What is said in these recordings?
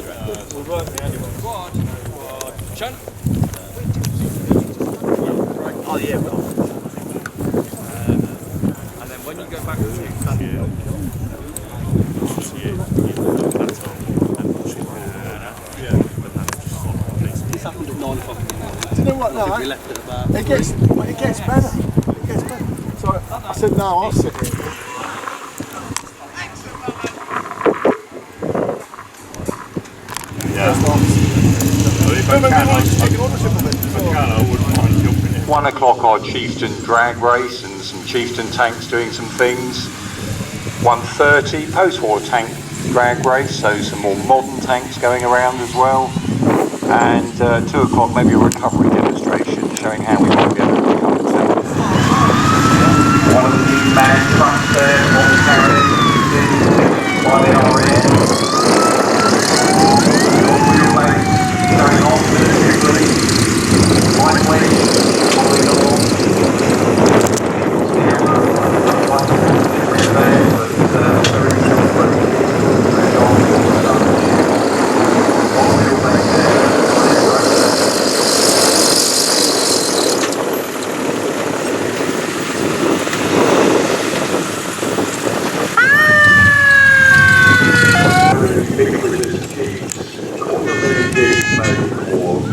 weren't the only ones. Oh yeah, well. And then when you go back to the This happened at 9 o'clock in the morning. Do you know what? No, We left at about. it gets better. It gets better. So I said, no, I'll sit here. Yeah. 1 o'clock our Chieftain drag race and some Chieftain tanks doing some things. 1:30 post-war tank drag race, so some more modern tanks going around as well. And 2 o'clock maybe a recovery demonstration showing how we might be able to recover tanks. One of the new manned trucks there, all carrying while they are in. Going off with everybody, lightweight, following along.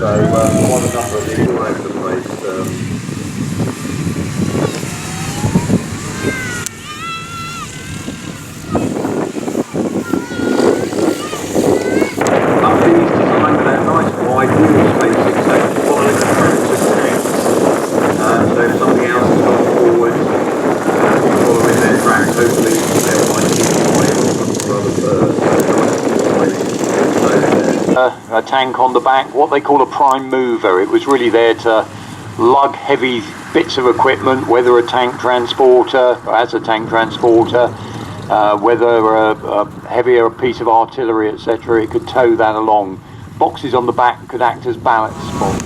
So quite a number of these all over the place. Some of these designed with that nice wide wheel spacing, so following the tracks of tanks. So if something else has gone forward, following their tracks, hopefully they'll find it wide or a tank on the back, what they call a prime mover. It was really there to lug heavy bits of equipment, whether a tank transporter, or as a tank transporter, whether a heavier piece of artillery, etc. It could tow that along. Boxes on the back could act as ballast spots.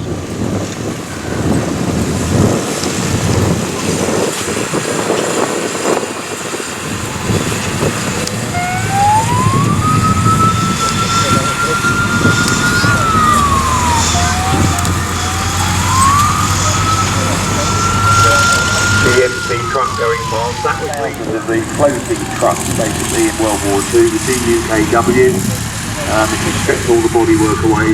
Truck going past, that was the floating trucks basically in World War II, the DUKW. If you stripped all the bodywork away.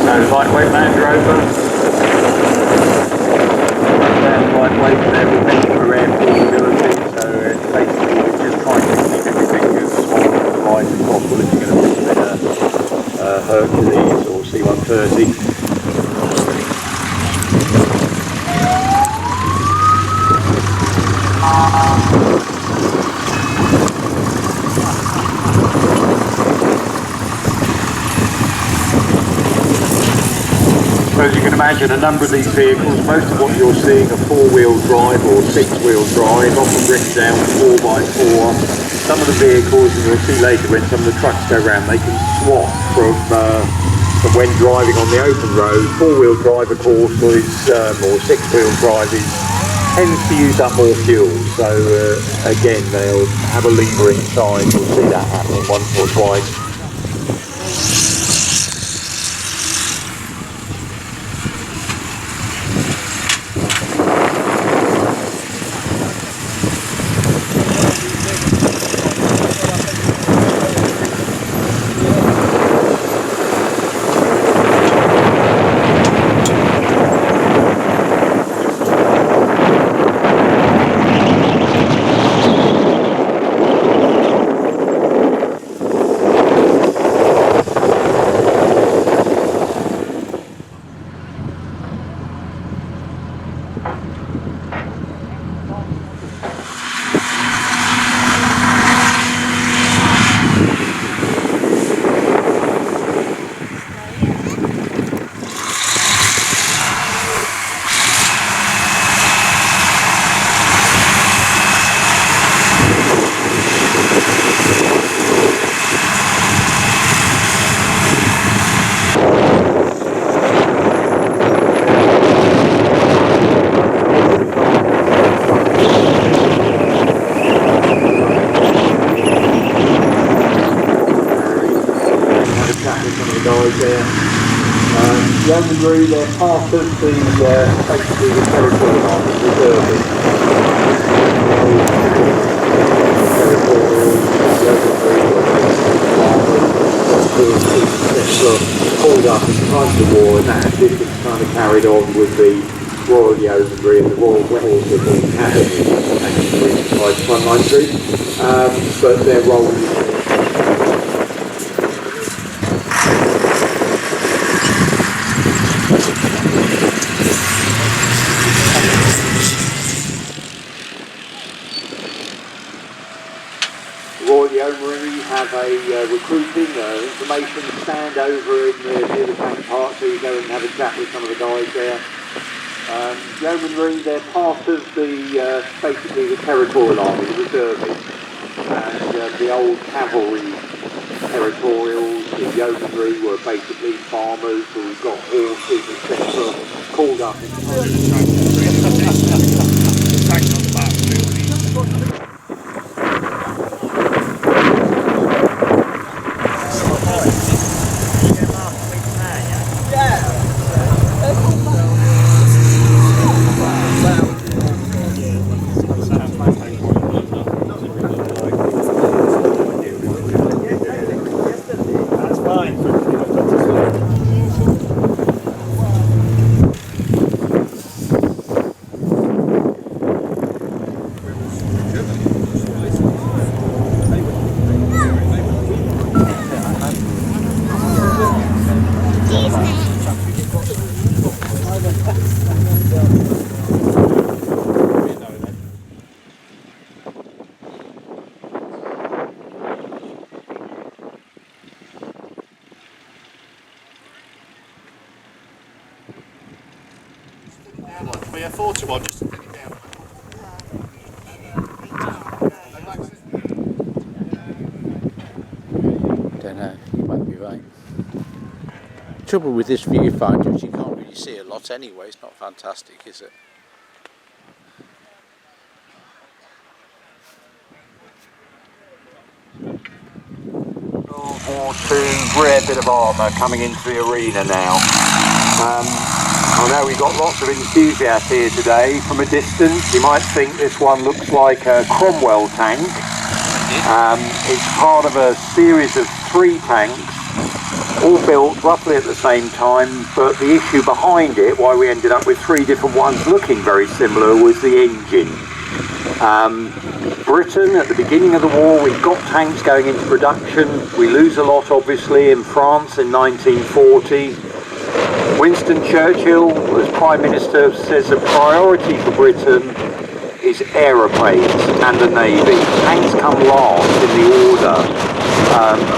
So lightweight Land Rover. Lightweight and everything for airportability, so it's basically we're just trying to keep everything as small and light as possible if you're going to put in a Hercules or C-130. As you can imagine, a number of these vehicles, most of what you're seeing are four-wheel drive or six-wheel drive, often written down 4x4. Some of the vehicles, and you'll see later when some of the trucks go around, they can swap from when driving on the open road. Four-wheel drive, of course, or six-wheel drive tends to use up more fuel. So again, they'll have a lever inside. You'll see that happening once or twice. Yeomanry, they're part of the, basically the territorial army reservists. Called up at the time of the war, and that this was kind of carried on with the Royal Yeomanry and the Royal Horses Academy, actually by frontline troops, but their role is Yeomanry have a recruiting information stand over in near the tank park, so you go and have a chat with some of the guys there. Yeomanry, they're part of the basically the territorial army, the reservists, and the old cavalry territorials. The yeomanry were basically farmers who got horses, etc., called up in We afford to one, just to take it down. Don't know, you might be right. Trouble with this viewfinder is you can't really see a lot anyway, it's not fantastic, is it? World War II rare bit of armour coming into the arena now. I know we've got lots of enthusiasts here today. From a distance, you might think this one looks like a Cromwell tank. It's part of a series of 3 tanks, all built roughly at the same time, but the issue behind it, why we ended up with 3 different ones looking very similar, was the engine. Britain, at the beginning of the war, we got tanks going into production. We lose a lot, obviously, in France in 1940. Winston Churchill, as Prime Minister, says the priority for Britain is aeroplanes and the Navy. Tanks come last in the order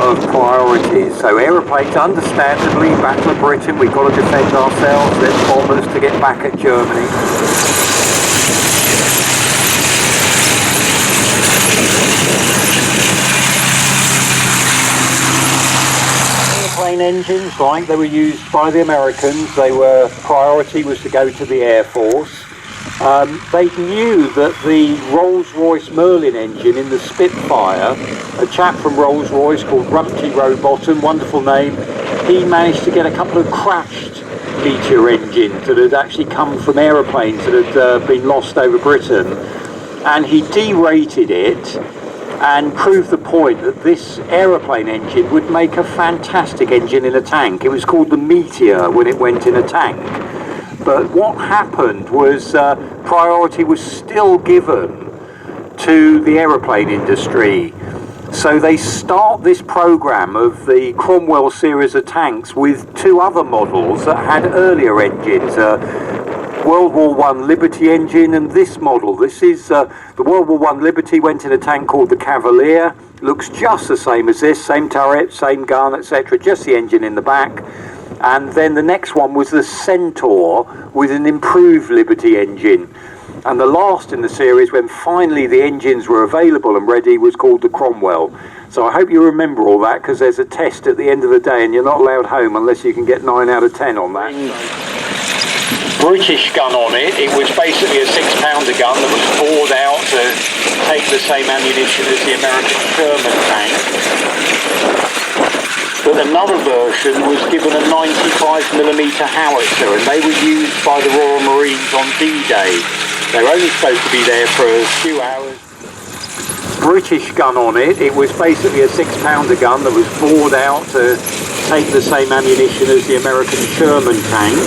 of priorities. So aeroplanes, understandably, Battle of Britain, we've got to defend ourselves, then bombers to get back at Germany. Airplane engines, like they were used by the Americans, priority was to go to the Air Force. They knew that the Rolls-Royce Merlin engine in the Spitfire, a chap from Rolls-Royce called Rumpty Rowbottom, wonderful name, he managed to get a couple of crashed Meteor engines that had actually come from aeroplanes that had been lost over Britain, and he derated it and proved the point that this aeroplane engine would make a fantastic engine in a tank. It was called the Meteor when it went in a tank. But what happened was priority was still given to the aeroplane industry. So they start this program of the Cromwell series of tanks with 2 other models that had earlier engines. World War I Liberty engine and this model. This is the World War I Liberty went in a tank called the Cavalier. Looks just the same as this, same turret, same gun, etc. Just the engine in the back. And then the next one was the Centaur with an improved Liberty engine. And the last in the series, when finally the engines were available and ready, was called the Cromwell. So I hope you remember all that, because there's a test at the end of the day and you're not allowed home unless you can get 9 out of 10 on that. British gun on it. It was basically a 6-pounder gun that was bored out to take the same ammunition as the American Sherman tank. But another version was given a 95mm howitzer, and they were used by the Royal Marines on D-Day. They were only supposed to be there for a few hours. British gun on it. It was basically a 6-pounder gun that was bored out to take the same ammunition as the American Sherman tank.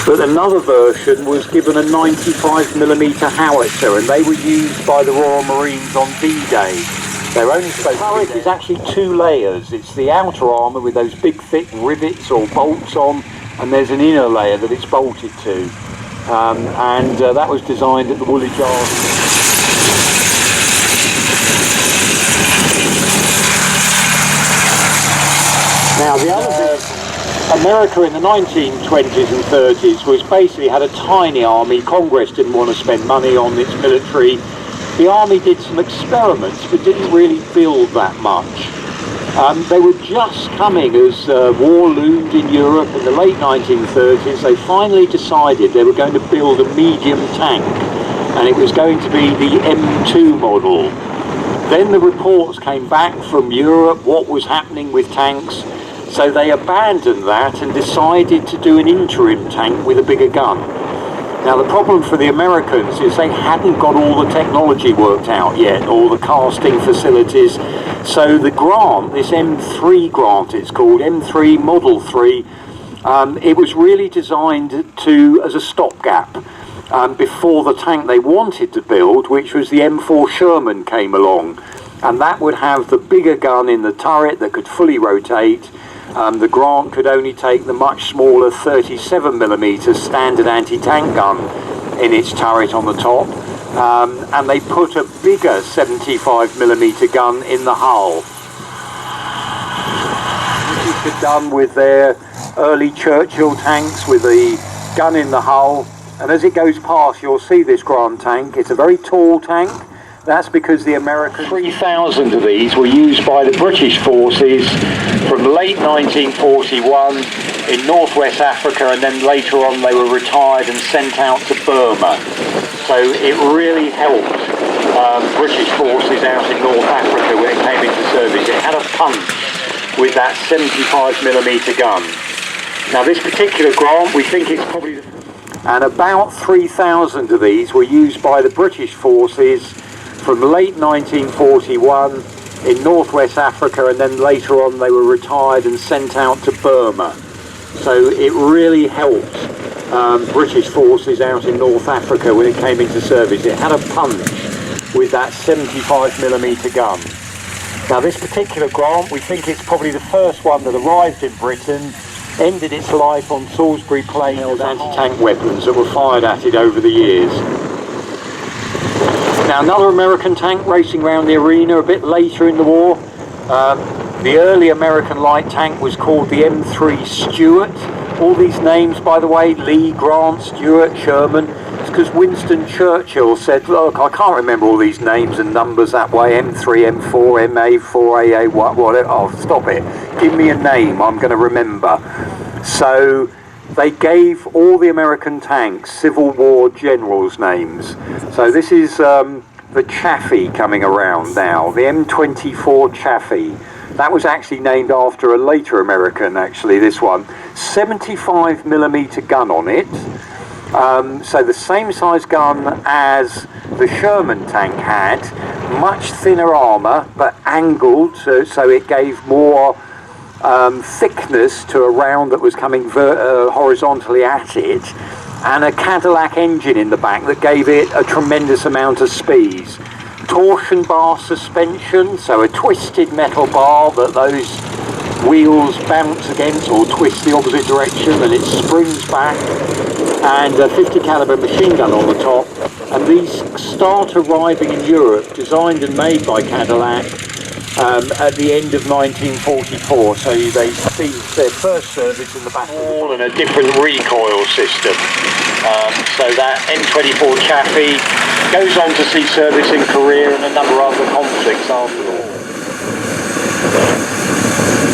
But another version was given a 95mm howitzer, and they were used by the Royal Marines on D-Day. They're only supposed to be there. It's actually 2 layers. It's the outer armour with those big thick rivets or bolts on, and there's an inner layer that it's bolted to. That was designed at the Woolwich Arsenal. Now the other thing, America in the 1920s and 30s was basically had a tiny army. Congress didn't want to spend money on its military. The army did some experiments but didn't really build that much. They were just coming as war loomed in Europe in the late 1930s. They finally decided they were going to build a medium tank, and it was going to be the M2 model. Then the reports came back from Europe what was happening with tanks, so they abandoned that and decided to do an interim tank with a bigger gun. Now the problem for the Americans is they hadn't got all the technology worked out yet, all the casting facilities. So the grant, this M3 grant it's called, M3 Model 3, it was really designed as a stopgap before the tank they wanted to build, which was the M4 Sherman, came along. And that would have the bigger gun in the turret that could fully rotate. The Grant could only take the much smaller 37mm standard anti-tank gun in its turret on the top, and they put a bigger 75mm gun in the hull. This is done with their early Churchill tanks with the gun in the hull, and as it goes past you'll see this Grant tank. It's a very tall tank. That's because the American 3,000 of these were used by the British forces from late 1941 in northwest Africa, and then later on they were retired and sent out to Burma. So it really helped British forces out in North Africa when it came into service. It had a punch with that 75mm gun. Now this particular Grant, we think it's probably... And about 3,000 of these were used by the British forces from late 1941 in northwest Africa, and then later on they were retired and sent out to Burma. So it really helped British forces out in North Africa when it came into service. It had a punch with that 75mm gun. Now this particular Grant, we think it's probably the first one that arrived in Britain, ended its life on Salisbury Plain as anti-tank weapons that were fired at it over the years. Now another American tank racing around the arena a bit later in the war. The early American light tank was called the M3 Stuart. All these names, by the way, Lee, Grant, Stuart, Sherman, it's because Winston Churchill said, look, I can't remember all these names and numbers that way, M3, M4, MA, 4AA, whatever, oh stop it, give me a name I'm going to remember. So they gave all the American tanks Civil War generals' names. So this is the Chaffee coming around now, the M24 Chaffee. That was actually named after a later American, actually, this one. 75mm gun on it. So the same size gun as the Sherman tank had, much thinner armour, but angled, so it gave more thickness to a round that was coming horizontally at it, and a Cadillac engine in the back that gave it a tremendous amount of speed. Torsion bar suspension, so a twisted metal bar that those wheels bounce against or twist the opposite direction, and it springs back, and a 50 caliber machine gun on the top. And these start arriving in Europe, designed and made by Cadillac, at the end of 1944, so they see their first service in the back all and a different recoil system. So that M24 Chaffee goes on to see service in Korea and a number of other conflicts after the war.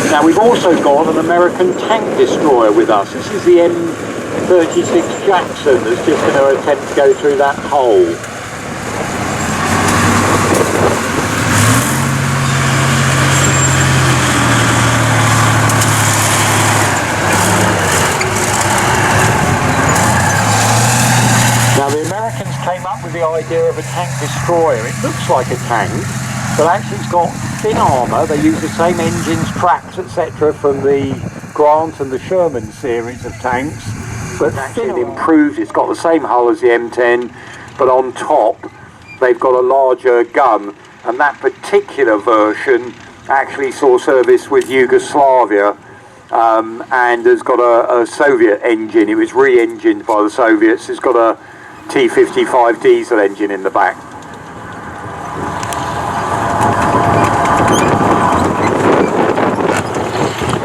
Now we've also got an American tank destroyer with us. This is the M36 Jackson that's just going to attempt to go through that hole. Now the Americans came up with the idea of a tank destroyer. It looks like a tank, but actually it's got thin armour. They use the same engines, tracks, etc. from the Grant and the Sherman series of tanks, but actually improved. It's got the same hull as the M10, but on top they've got a larger gun, and that particular version actually saw service with Yugoslavia, and has got a Soviet engine. It was re-engined by the Soviets. It's got a T-55 diesel engine in the back.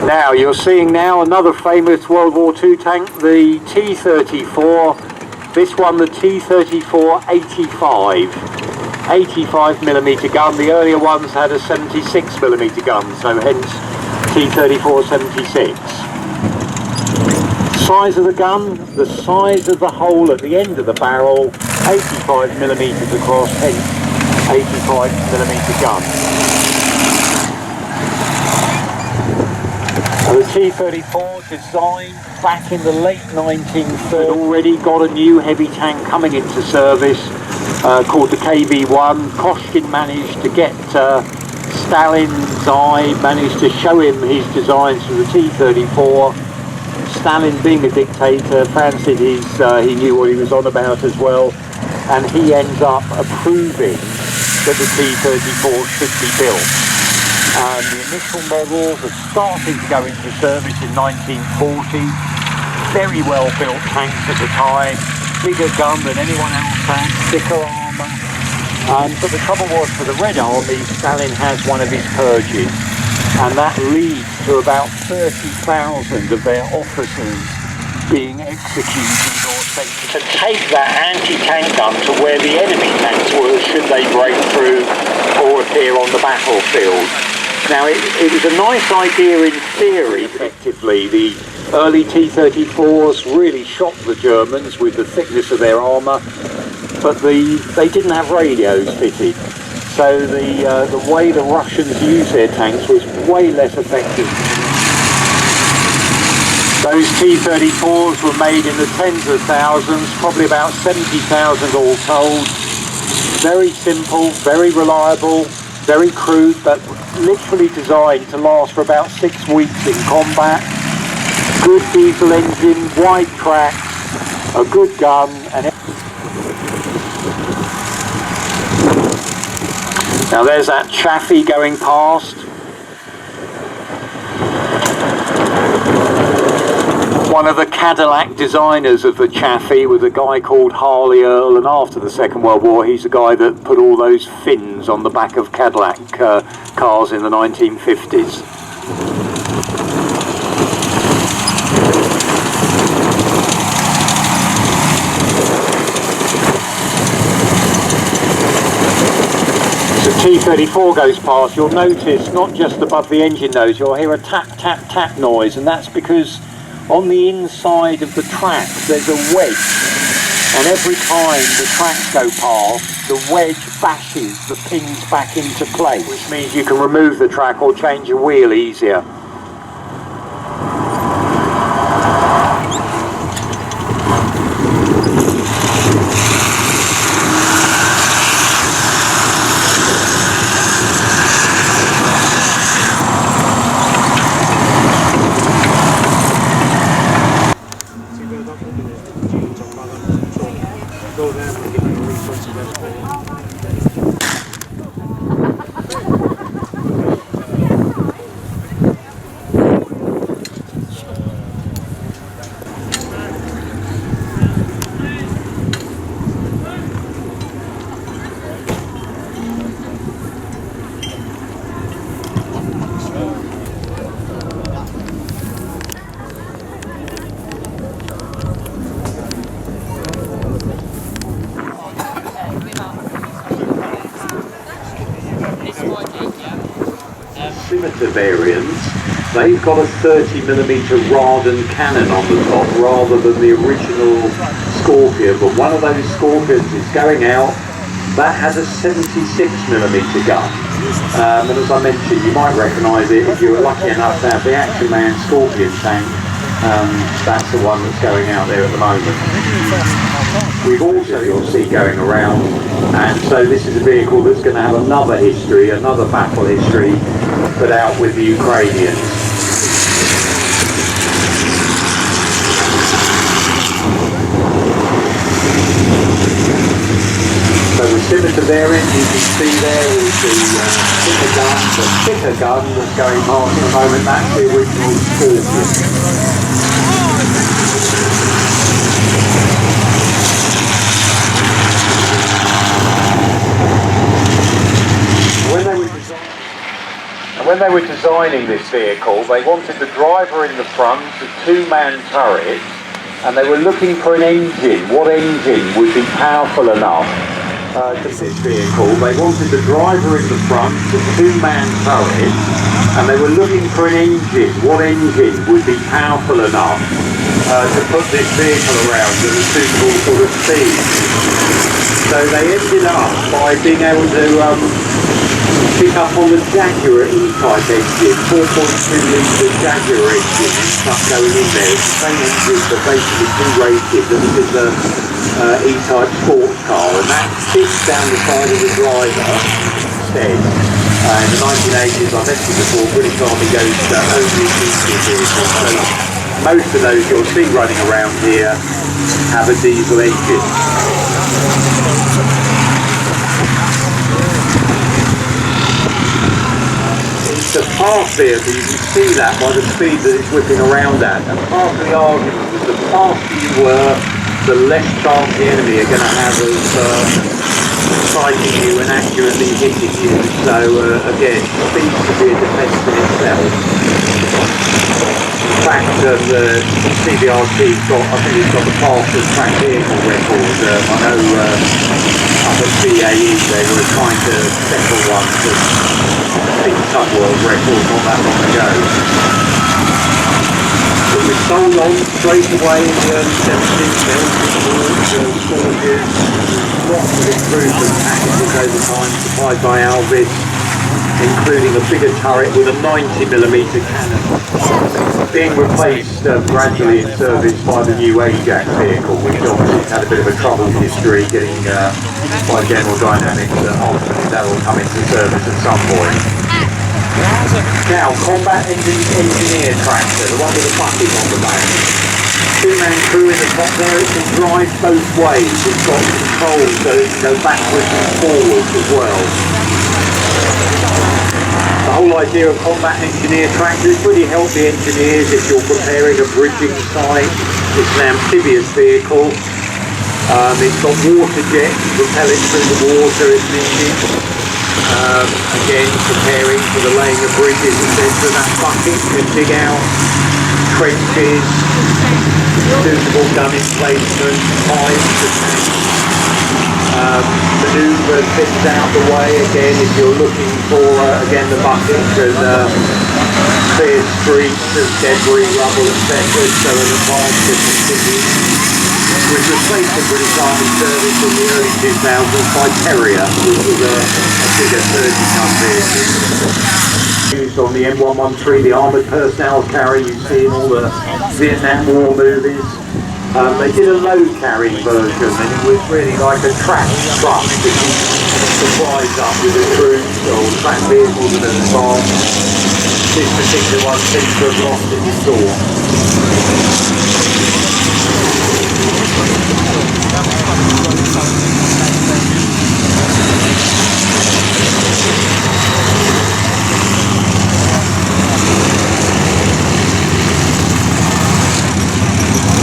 Now you're seeing now another famous World War II tank, the T-34. This one, the T-34 85mm gun. The earlier ones had a 76mm gun, so hence T-34 76. Size of the gun, the size of the hole at the end of the barrel, 85mm across, hence 85mm gun. The T-34 designed back in the late 1930s, already got a new heavy tank coming into service called the KB-1. Koshkin managed to get Stalin's eye, managed to show him his designs for the T-34. Stalin, being a dictator, fancied he knew what he was on about as well, and he ends up approving that the T-34 should be built. The initial models are starting to go into service in 1940. Very well built tanks at the time, bigger gun than anyone else had, thicker armour. But the trouble was, for the Red Army, Stalin has one of his purges, and that leads to about 30,000 of their officers being executed or sent to take that anti-tank gun to where the enemy tanks were should they break through or appear on the battlefield. Now it was a nice idea in theory. Effectively, the early T-34s really shocked the Germans with the thickness of their armour, but they didn't have radios fitted, so the way the Russians used their tanks was way less effective. Those T-34s were made in the tens of thousands, probably about 70,000 all told. Very simple, very reliable, very crude, but literally designed to last for about 6 weeks in combat. Good diesel engine, wide tracks, a good gun, and now there's that Chaffee going past. One of the Cadillac designers of the Chaffee was a guy called Harley Earl, and after the Second World War he's the guy that put all those fins on the back of Cadillac cars in the 1950s. So T-34 goes past, you'll notice not just above the engine nose, you'll hear a tap tap tap noise, and that's because on the inside of the tracks there's a wedge, and every time the tracks go past, the wedge bashes the pins back into place, which means you can remove the track or change your wheel easier. Variants, they've got a 30mm Radon cannon on the top rather than the original Scorpion, but one of those Scorpions is going out that has a 76mm gun, and as I mentioned, you might recognise it if you were lucky enough to have the Action Man Scorpion tank That's the one that's going out there at the moment. We've also, you'll see going around, and so this is a vehicle that's going to have another history, another battle history, but out with the Ukrainians. So we're similar to their end, you can see there is the thicker gun that's going past at the moment. That's the original Scorpion. When they were designing this vehicle, they wanted the driver in the front, a two-man turret, and they were looking for an engine. What engine would be powerful enough to this vehicle? They wanted the driver in the front, a two-man turret, and they were looking for an engine. What engine would be powerful enough to put this vehicle around at a suitable sort of speed? So they ended up by being able to pick up on the Jaguar E-Type engine, 4.2 litre Jaguar engine, stuff going in there. It's the same engine but basically two-rated than is the E-Type sports car, and that fits down the side of the driver instead. In the 1980s, I mentioned before, British Army goes to only diesel vehicles, so most of those you'll see running around here have a diesel engine. It's a fast vehicle, you can see that by the speed that it's whipping around at, and part of the argument was the faster you were, the less chance the enemy are going to have of fighting you and accurately hitting you. So again, speed to be a defence in itself. In fact, the CBRT's got, I think it's got the fastest track vehicle record. I know up at BAE they were trying to settle one to big Tug World record not that long ago. It was sold on straight away in the early 70s, Scorpions, lots of improvement packages over time supplied by Alvis, including a bigger turret with a 90mm cannon, being replaced gradually in service by the new Ajax vehicle, which obviously had a bit of a troubled history getting by General Dynamics. Ultimately that will come into service at some point. Now, combat engineer tractor, the one with the bucket on the back. Two-man crew in the top there, it can drive both ways. It's got controls so it can go backwards and forwards as well. The whole idea of combat engineer tractors really help the engineers if you're preparing a bridging site. It's an amphibious vehicle. It's got water jets to propel it through the water if needed. Again, preparing for the laying of bridges, etc. That bucket can dig out trenches, suitable gun emplacement, pipes, manoeuvre things out the way. Again, if you're looking for again the bucket can clear streets of debris, rubble, etc. So an advance can continue. Which replaced the British Army service in the early 2000s by Terrier, which was a bigger 30-ton vehicle. Used on the M113, the armoured personnel carrier you see in all the Vietnam War movies. They did a load-carrying version, and it was really like a track truck to keep supplies up with the troops or track vehicles in advance. This particular one seems to have lost its door.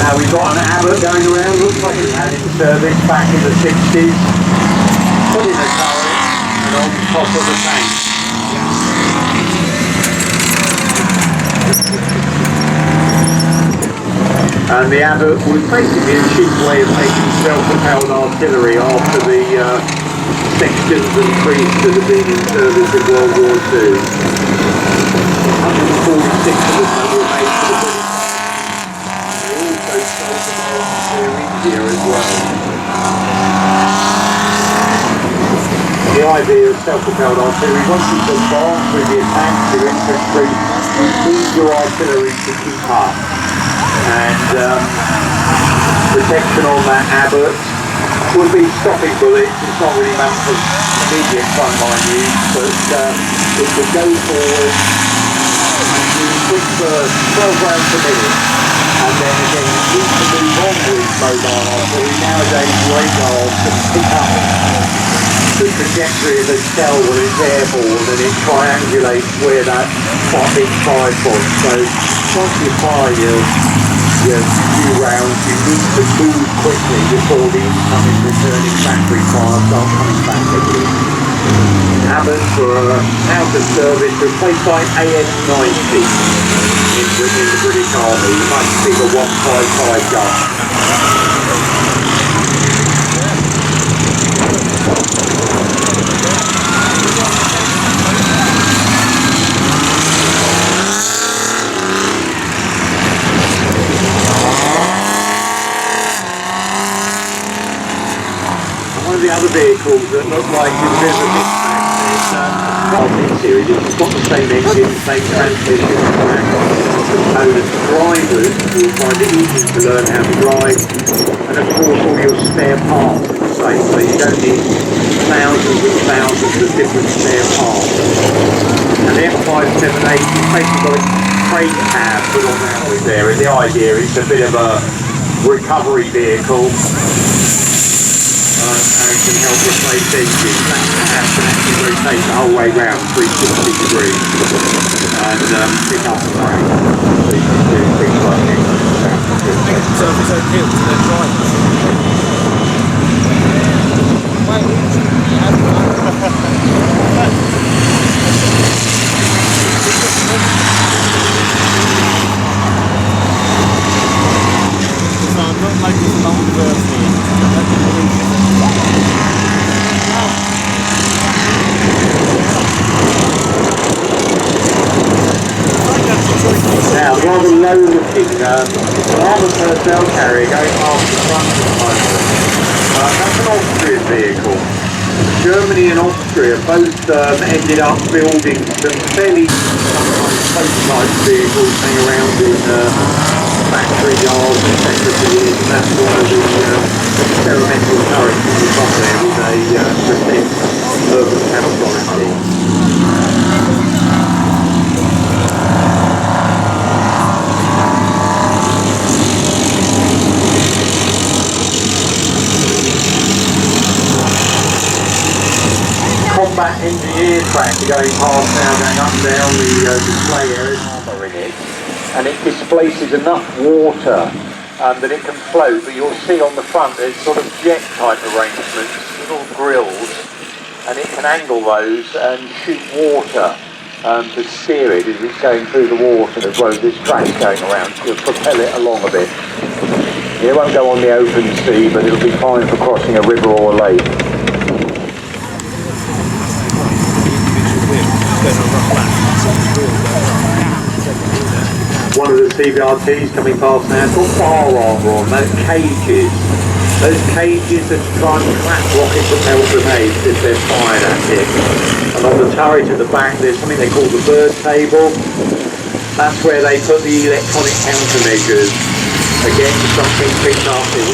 Now we've got an Abbott going around, looks like it had its service back in the 60s. Put in a turret and on top of the tank. And the Abbott was basically a cheap way of making self-propelled artillery after the sections and creeks that had been in service in World War II. 146 of them were made for the British. They also sold them to India as well. The idea of self-propelled artillery, once you advance with the attacks, your infantry, you need your artillery to keep up. and protection on that Abbott would be stopping bullets. It's not really meant for immediate frontline use, but it could go forward and do quick burst, 12 rounds a minute, and then again it needs to move on with mobile artillery. Nowadays radars can pick up the trajectory of the shell when it's airborne, and it triangulates where that spot being fired from. So once you fire your few rounds, you need to move quickly before the incoming returning battery fire start coming back again. Abbotts were out of service, replaced by AS-90 in the British Army, much bigger 155 gun. One of the other vehicles that look like a bit of a mismatch is the Chieftain series. It's got the same engine, same transmission, components. Drivers will find it easy to learn how to drive, and of course all your spare parts are the same, so you don't need thousands and thousands of different spare parts. And the F578 is basically got a crate cab put on there, and the idea is a bit of a recovery vehicle. And can help replace engines. That cab can actually rotate the whole way round 360 degrees and pick up the brake. So you can do things like this. So if it's okay to the driver. So I'm not like this long version. Now, rather low-looking armoured personnel carrier going past the front at the moment. That's an Austrian vehicle. Germany and Austria both ended up building some fairly prototype vehicles hang around in factory yards, etc. for years, and that's one of the experimental turrets on the front there with a protect urban camouflage team. Combat engineer tractor going past now, going up and down the display area, armour in it, and it displaces enough water that it can float, but you'll see on the front there's sort of jet type arrangements, little grills, and it can angle those and shoot water to steer it as it's going through the water as well as this track's going around to propel it along a bit. It won't go on the open sea, but it'll be fine for crossing a river or a lake. One of the CVRTs coming past now, it's got bar armour on, those cages. Those cages that try and crack rocket propelled grenades if they're fired at it. And on the turret at the back there's something they call the bird table. That's where they put the electronic countermeasures against something picked up in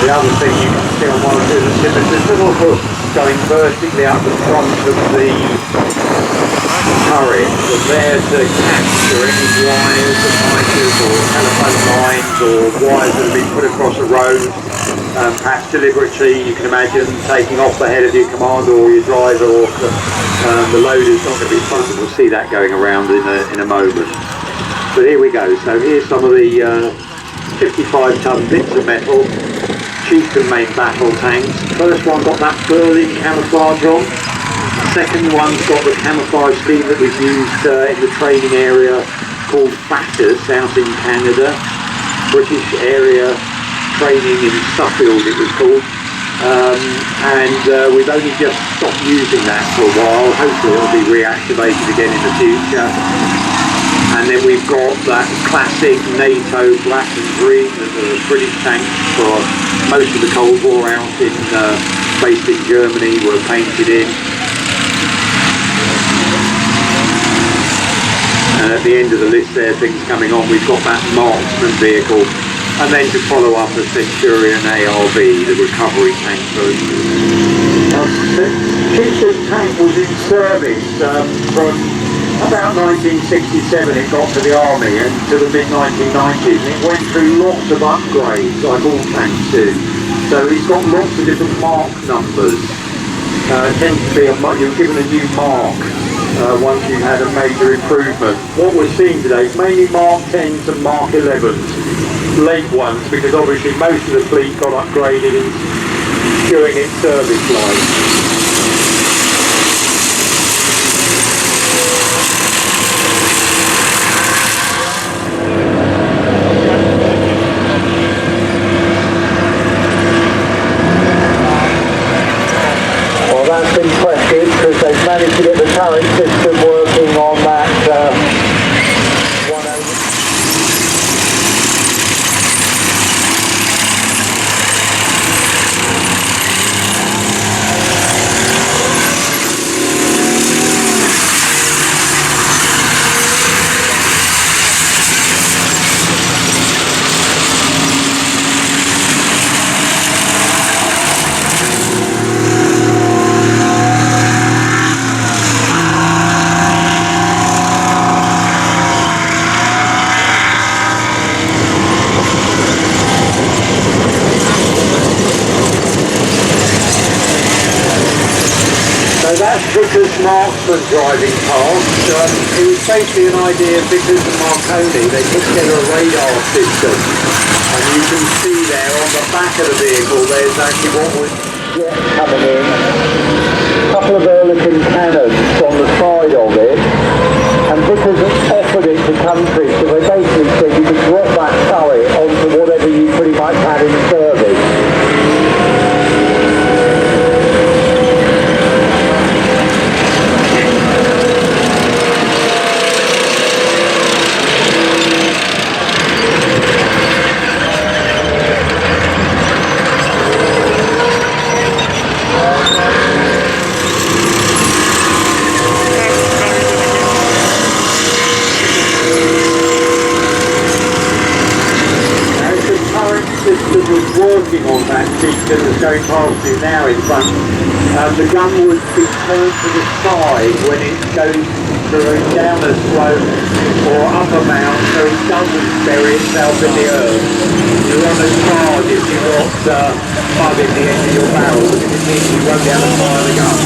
The other thing you can see on one or two of the shippers, there's little hooks going vertically up the front of the turret that there to capture any wires that might have, or telephone lines or wires that have been put across a road, perhaps deliberately. You can imagine taking off the head of your commander or your driver, or the loader's not going to be in front of it. We'll see that going around in a moment. But here we go. So here's some of the 55-ton bits of metal, Chieftain main battle tanks. First one got that Berlin camouflage on. Second one's got the camouflage scheme that was used in the training area called Bathurst out in Canada. British area training in Suffield it was called. And we've only just stopped using that for a while. Hopefully it'll be reactivated again in the future. And then we've got that classic NATO black and green that the British tanks for most of the Cold War out in based in Germany were painted in. And at the end of the list there, things coming on, we've got that Marksman vehicle. And then to follow up the Centurion ARV, the recovery tank version. The Chieftain tank was in service from about 1967 it got to the army and to the mid-1990s, and it went through lots of upgrades like all tanks do. So it's got lots of different mark numbers. It tends to be you're given a new mark once you've had a major improvement. What we're seeing today is mainly Mark 10s and Mark 11s, late ones, because obviously most of the fleet got upgraded during its service life. That's impressive because they've managed to get the turret system working on that 180. That's Vickers Marksman driving past. It was basically an idea of Vickers and Marconi. They put together a radar system, and you can see there on the back of the vehicle there's actually what was coming in. A couple of Oerlikon cannons on the side of it, and Vickers offered it to countries, so they basically said you could drop that turret onto whatever you pretty much had in service. Working on that Chieftain that's going past you now in front. The gun would be turned to the side when it goes down a slope or up a mount, so it doesn't bury itself in the earth. You run as hard if you've got mud in the end of your barrel, because it means you won't be able to fire the gun.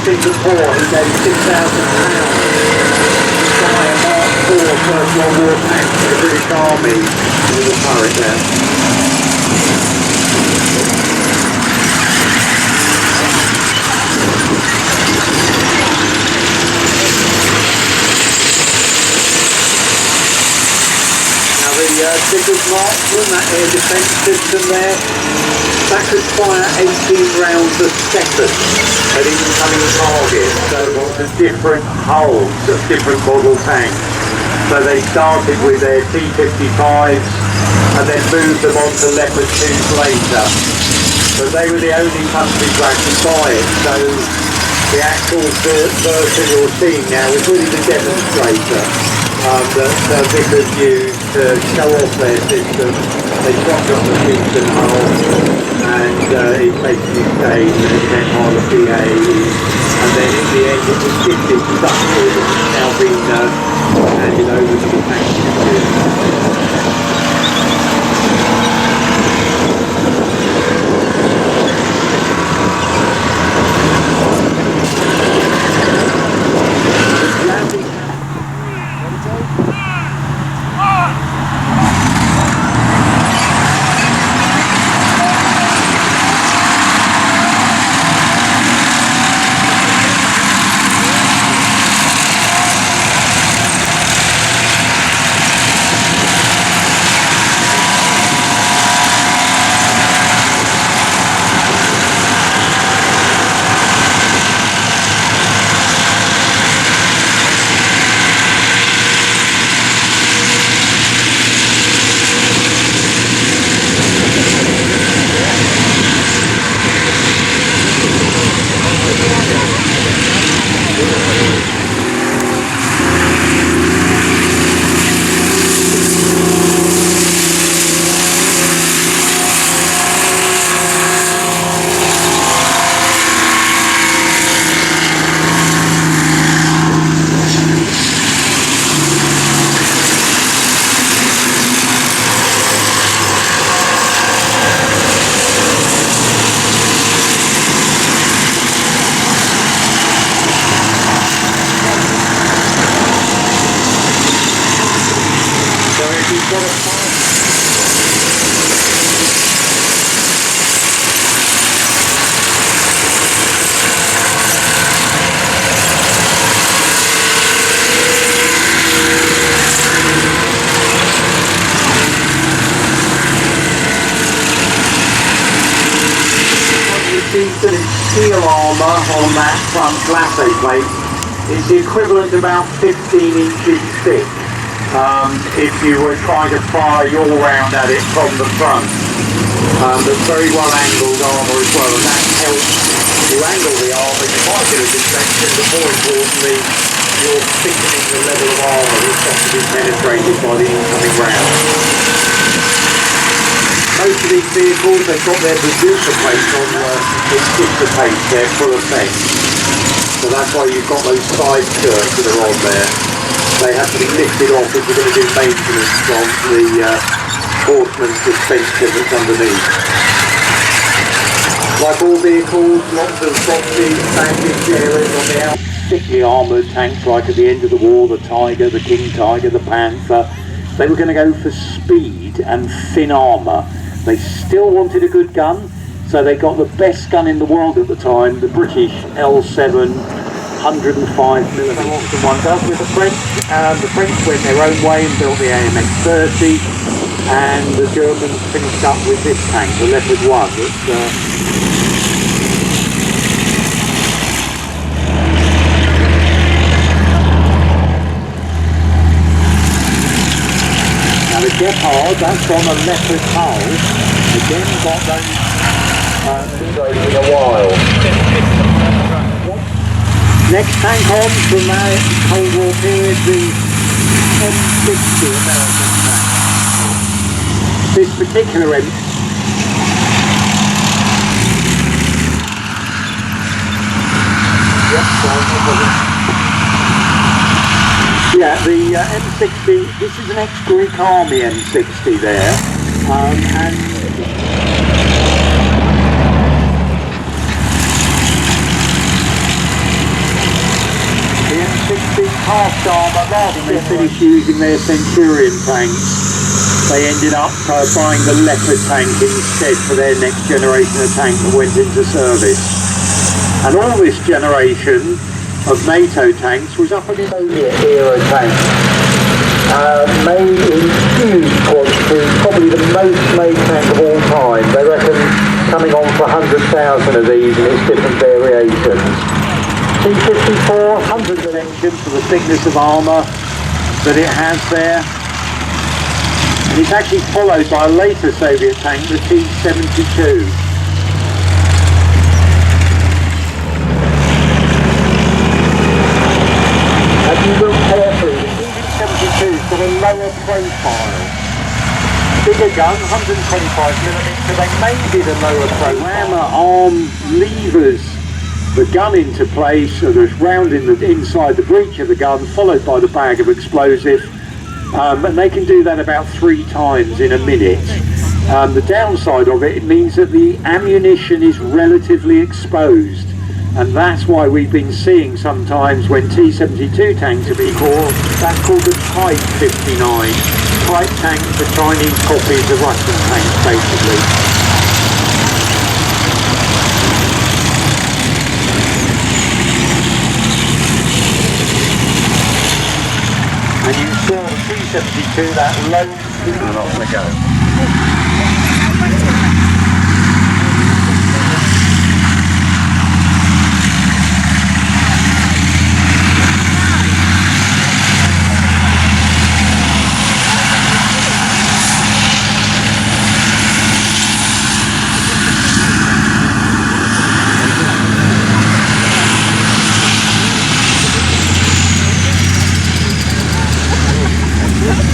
Singapore, he gave £6,000 to buy a Mark IV First World War tank for the British Army with a turret there. Vickers Marksman, that air defence system there, that could fire 18 rounds a second at incoming targets. So lots of different hulls of different model tanks. So they started with their T-55s and then moved them on to Leopard 2s later. But they were the only country to actually buy it. So the actual version you're seeing now is really the demonstrator that Vickers used to show off their system. They dropped on the Chieftain hull and it basically stayed and then on the PA, and then in the end it was shifted stuck to it and it's now been handed over to the tank engineer. Chieftain steel armour on that front lasso plate is the equivalent of about 15 inches thick if you were trying to fire your round at it from the front. That's very well angled armour as well, and that helps you angle the armour. You might get a deflection, but more importantly you're thickening the level of armour that's got to be penetrated by the incoming round. Most of these vehicles, they've got their reducer plates on in sister paint there full effect. So that's why you've got those side skirts that are on there. They have to be lifted off if you're going to do maintenance on the horseman suspension that's underneath. Like all vehicles, lots of boxes, bandage areas on the out. Thickly armoured tanks like at the end of the war, the Tiger, the King Tiger, the Panther. They were going to go for speed and thin armour. They still wanted a good gun, so they got the best gun in the world at the time, the British L7 105mm. So often one does with the French. The French went their own way and built the AMX-30, and the Germans finished up with this tank, the Leopard 1. Now the Gepard, that's on a Leopard hull, again got those in a while. Next tank on from that Cold War period, the M60 American tank. This particular M... Yep, yeah, the M60, this is an ex-Greek Army M60 there, and the M60 cast armour, rather than finish using their Centurion tanks, they ended up buying the Leopard tank instead for their next generation of tank that went into service. And all this generation of NATO tanks was up against Soviet era tanks, made in huge quantity, probably the most made tank of all time. They reckon coming on for 100,000 of these in its different variations. T-54, hundreds of engines for the thickness of armour that it has there. And it's actually followed by a later Soviet tank, the T-72. If you look carefully, the T-72's got a lower profile. Bigger gun, 125mm, so they made it a lower profile. Rammer arm levers the gun into place, so there's round inside the breech of the gun, followed by the bag of explosive, and they can do that about 3 times in a minute. The downside of it means that the ammunition is relatively exposed, and that's why we've been seeing sometimes when T-72 tanks are being called, that's called the Type 59. Type tanks, the Chinese copies of Russian tanks basically. And you saw the T-72, that low speed, and off they go.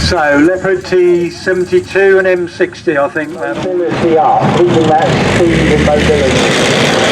So Leopard T-72 and M60, I think. Mobility up, keeping that speed and mobility.